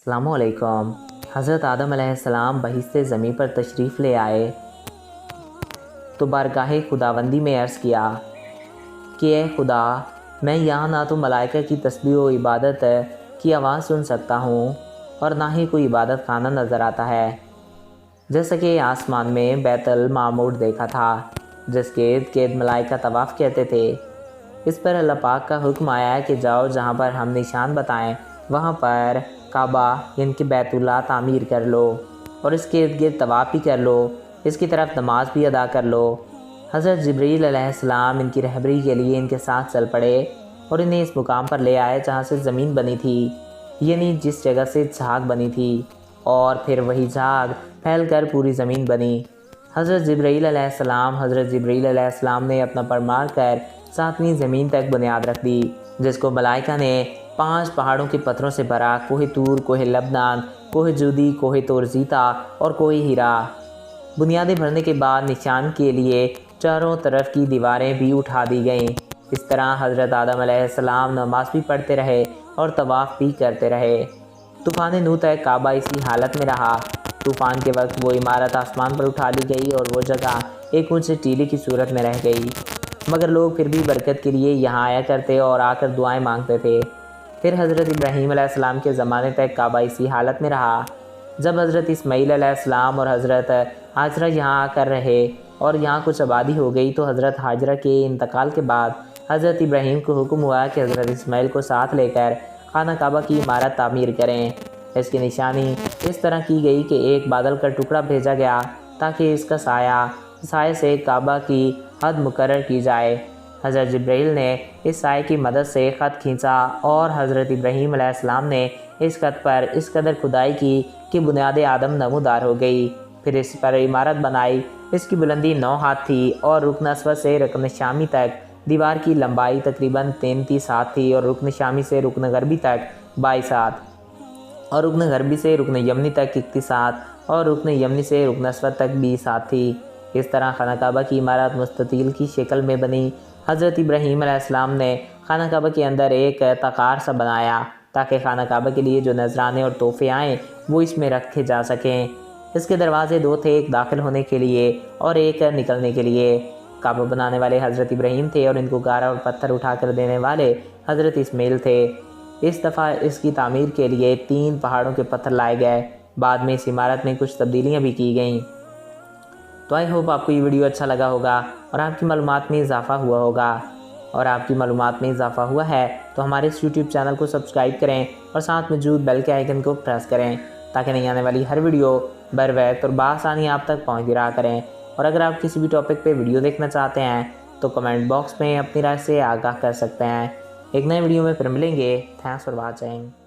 अस्सलामु अलैकुम। हज़रत आदम अलैहिस्सलाम बहिश्ते ज़मीन पर तशरीफ़ ले आए तो बारगाहे खुदावंदी में अर्ज़ किया कि ए खुदा, मैं यहाँ ना तो मलाइका की तस्बीह व इबादत की आवाज़ सुन सकता हूँ और ना ही कोई इबादत खाना नज़र आता है। जैसा कि आसमान में बैतुल मामूर देखा था जिसके इर्द गिर्द मलाइका तवाफ़ कहते थे। इस पर अल्लाह पाक का हुक्म आया कि जाओ, जहाँ पर हम निशान बताएं वहाँ पर काबा यानी कि बैतुल्लाह तामीर कर लो और इसके इर्द गिर्द तवाफ़ भी कर लो, इसकी तरफ नमाज भी अदा कर लो। हज़रत जिब्रील अलैहिस्सलाम इनकी रहबरी के लिए इनके साथ चल पड़े और इन्हें इस मुकाम पर ले आए जहाँ से ज़मीन बनी थी, यानी जिस जगह से झाग बनी थी, और फिर वही झाग फैल कर पूरी ज़मीन बनी। हज़रत जिब्रील अलैहिस्सलाम ने अपना पर मार कर 7वीं ज़मीन तक बुनियाद रख दी, जिसको मलाइका ने 5 पहाड़ों के पत्थरों से भरा, कोहे तूर, कोहे लबनान, कोहे जूदी, कोहे तोरजीता और कोहे हीरा। बुनियादें भरने के बाद निशान के लिए चारों तरफ की दीवारें भी उठा दी गईं। इस तरह हज़रत आदम अलैहिस्सलाम नमाज भी पढ़ते रहे और तवाफ़ भी करते रहे। तूफ़ान नूह तक काबा इसी हालत में रहा। तूफ़ान के वक्त वो इमारत आसमान पर उठा ली गई और वो जगह एक ऊँचे टीले की सूरत में रह गई, मगर लोग फिर भी बरकत के लिए यहाँ आया करते और आकर दुआएं मांगते थे। फिर हज़रत इब्राहीम अलैहिस्सलाम के ज़माने तक काबा इसी हालत में रहा। जब हज़रत इस्माईल अलैहिस्सलाम और हज़रत हाजरा यहाँ आकर रहे और यहाँ कुछ आबादी हो गई, तो हज़रत हाजरा के इंतकाल के बाद हज़रत इब्राहीम को हुक्म हुआ कि हज़रत इस्माईल को साथ लेकर खाना काबा की इमारत तामीर करें। इसकी निशानी इस तरह की गई कि एक बादल का टुकड़ा भेजा गया ताकि इसका साए से काबा की हद मुकर्रर की जाए। हज़रत जिब्रील ने इस साए की मदद से ख़त खींचा और हज़रत इब्राहीम अलैहिस्सलाम ने इस ख़त पर इस कदर खुदाई की कि बुनियाद आदम नमूदार हो गई। फिर इस पर इमारत बनाई। इसकी बुलंदी 9 हाथ थी और रुकन अस्वद से रुकन शामी तक दीवार की लंबाई तकरीबन 33 हाथ थी और रुकन शामी से रुकन गरबी तक 22 हाथ और रुकन गरबी से रुकन यमनी तक 31 हाथ और रुकन यमनी से रुकन अस्वद तक 20 हाथ थी। इस तरह खाना काबा की इमारत मुस्ततील की शक्ल में बनी। हज़रत इब्राहीम अलैहिस्सलाम ने खाना काबा के अंदर एक तकार सा बनाया ताकि खाना काबा के लिए जो नजराने और तोहफे आएँ वो इसमें रखे जा सकें। इसके दरवाजे 2 थे, एक दाखिल होने के लिए और एक निकलने के लिए। काबा बनाने वाले हज़रत इब्राहीम थे और इनको गारा और पत्थर उठा कर देने वाले हज़रत इस्माईल थे। इस दफ़ा इसकी तामीर के लिए 3 पहाड़ों के पत्थर लाए गए। बाद में इस इमारत में कुछ तब्दीलियाँ भी की गईं। तो आई होप आपको ये वीडियो अच्छा लगा होगा और आपकी मालूमात में इजाफ़ा हुआ होगा। और आपकी मालूमात में इजाफ़ा हुआ है तो हमारे इस यूट्यूब चैनल को सब्सक्राइब करें और साथ मौजूद बेल के आइकन को प्रेस करें ताकि नहीं आने वाली हर वीडियो बर वक्त और बआसानी आप तक पहुँचती रहा करें। और अगर आप किसी भी टॉपिक पे वीडियो देखना चाहते हैं तो कमेंट बॉक्स में अपनी राय से आगाह कर सकते हैं। एक नए वीडियो में फिर मिलेंगे। Thanks for watching.